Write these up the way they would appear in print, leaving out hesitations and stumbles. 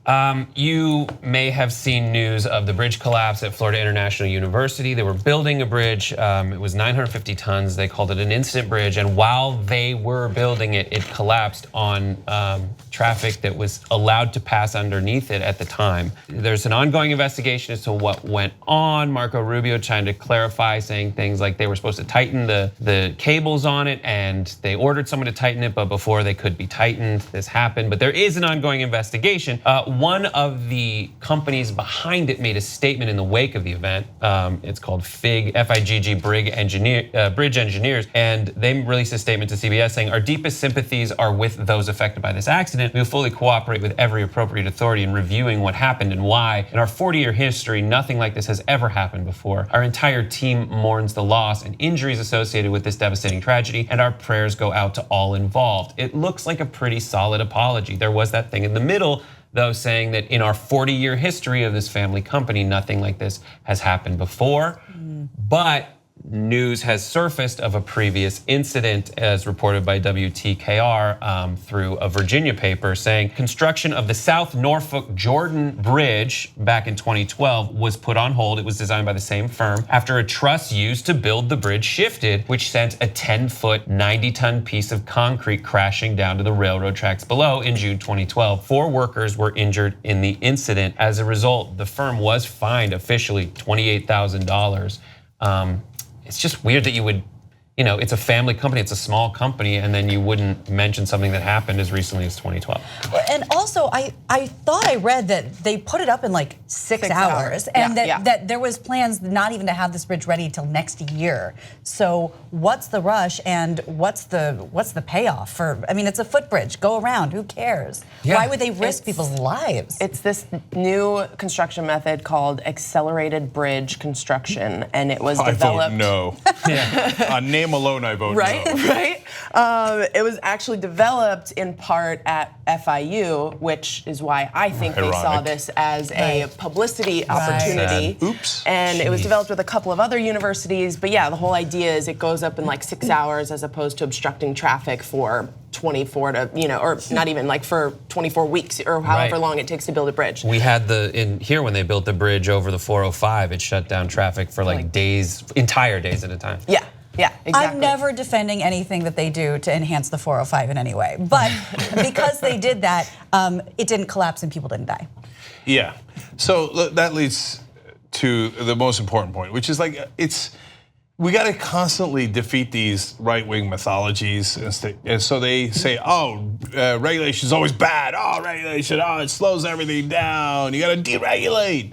You may have seen news of the bridge collapse at Florida International University. They were building a bridge. It was 950 tons. They called it an incident bridge. And while they were building it, it collapsed on traffic that was allowed to pass underneath it at the time. There's an ongoing investigation as to what went on. Marco Rubio trying to clarify, saying things like they were supposed to tighten the cables on it and they ordered someone to tighten it, but before they could be tightened, this happened. But there is an ongoing investigation. One of the companies behind it made a statement in the wake of the event. It's called FIGG, F-I-G-G Bridge Engineers, and they released a statement to CBS saying, "Our deepest sympathies are with those affected by this accident. We will fully cooperate with every appropriate authority in reviewing what happened and why. In our 40-year history, nothing like this has ever happened before. Our entire team mourns the loss and injuries associated with this devastating tragedy, and our prayers go out to all involved." It looks like a pretty solid apology. There was that thing in the middle, though, saying that in our 40-year history of this family company, nothing like this has happened before. But news has surfaced of a previous incident, as reported by WTKR through a Virginia paper, saying construction of the South Norfolk Jordan Bridge back in 2012 was put on hold. It was designed by the same firm after a truss used to build the bridge shifted, which sent a 10-foot, 90-ton piece of concrete crashing down to the railroad tracks below in June 2012. 4 workers were injured in the incident. As a result, the firm was fined officially $28,000. It's just weird that you would, it's a family company, it's a small company, and then you wouldn't mention something that happened as recently as 2012. And also, I thought I read that they put it up in like 6 hours, and that there was plans not even to have this bridge ready until next year. So what's the rush and what's the payoff for? I mean, it's a footbridge. Go around. Who cares? Yeah. Why would they risk people's lives? It's this new construction method called accelerated bridge construction, and it was developed. I vote no. On name alone, I vote no. Right. It was actually developed in part at FIU, which is why I think they saw this as a publicity opportunity. Oops. And it was developed with a couple of other universities. But yeah, the whole idea is it goes up in like 6 hours as opposed to obstructing traffic for 24 to, or not even like for 24 weeks or however long it takes to build a bridge. We had in here when they built the bridge over the 405, it shut down traffic for like days, entire days at a time. Yeah. Yeah, exactly. I'm never defending anything that they do to enhance the 405 in any way. But because they did that, it didn't collapse and people didn't die. Yeah, so that leads to the most important point, which is like, we got to constantly defeat these right-wing mythologies. And so they say, regulation is always bad. Regulation, it slows everything down. You got to deregulate.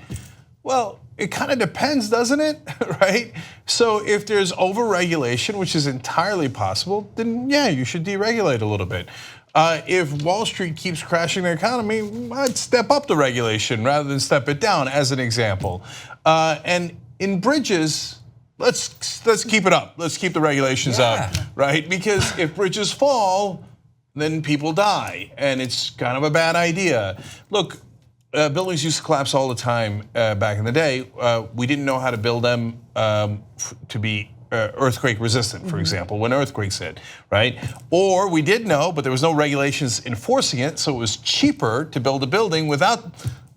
Well, it kind of depends, doesn't it? Right? So if there's overregulation, which is entirely possible, then yeah, you should deregulate a little bit. If Wall Street keeps crashing the economy, I'd step up the regulation rather than step it down, as an example. And in bridges, let's keep it up. Let's keep the regulations up, right? Because if bridges fall, then people die, and it's kind of a bad idea. Look. Buildings used to collapse all the time back in the day. We didn't know how to build them to be earthquake resistant, for example, when earthquakes hit, right? Or we did know, but there was no regulations enforcing it, so it was cheaper to build a building without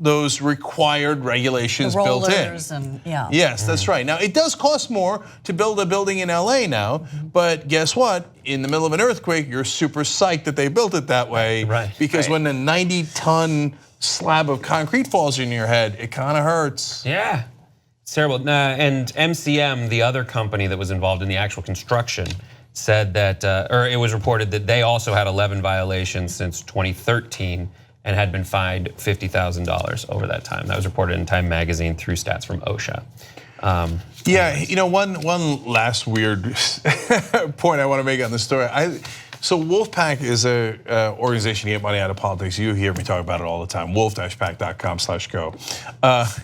those required regulations built in. Yes, that's right. Now, it does cost more to build a building in LA now, but guess what? In the middle of an earthquake, you're super psyched that they built it that way, because when a 90-ton slab of concrete falls in your head, it kind of hurts. Yeah, it's terrible. And MCM, the other company that was involved in the actual construction, said that, or it was reported that they also had 11 violations since 2013 and had been fined $50,000 over that time. That was reported in Time Magazine through stats from OSHA. One last weird point I want to make on this story. So Wolfpack is an organization to get money out of politics. You hear me talk about it all the time. wolf-pack.com/go.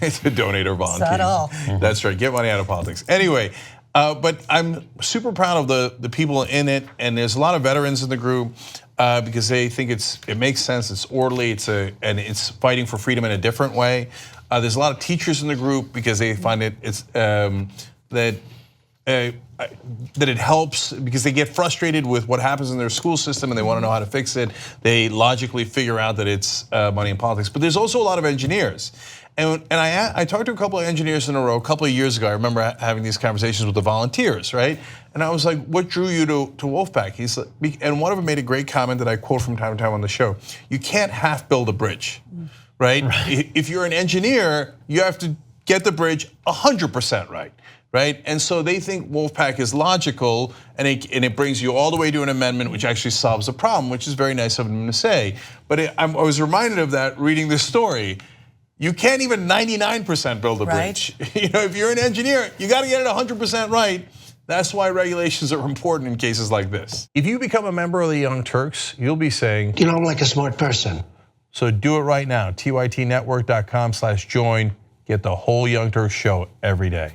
It's a donate or volunteer. Is that all? That's right, get money out of politics. Anyway, but I'm super proud of the people in it, and there's a lot of veterans in the group because they think it makes sense, it's orderly, and it's fighting for freedom in a different way. There's a lot of teachers in the group because they find that it helps because they get frustrated with what happens in their school system and they want to know how to fix it. They logically figure out that it's money in politics. But there's also a lot of engineers. And I talked to a couple of engineers in a row a couple of years ago. I remember having these conversations with the volunteers, right? And I was like, what drew you to Wolfpack? He's like, and one of them made a great comment that I quote from time to time on the show. You can't half build a bridge, right? If you're an engineer, you have to get the bridge 100% right. Right, and so they think Wolfpack is logical, and it brings you all the way to an amendment, which actually solves the problem, which is very nice of them to say. But I was reminded of that reading this story. You can't even 99% build a bridge. You know, if you're an engineer, you got to get it 100% right. That's why regulations are important in cases like this. If you become a member of the Young Turks, you'll be saying, you know, I'm like a smart person. So do it right now. tytnetwork.com/join. Get the whole Young Turks show every day.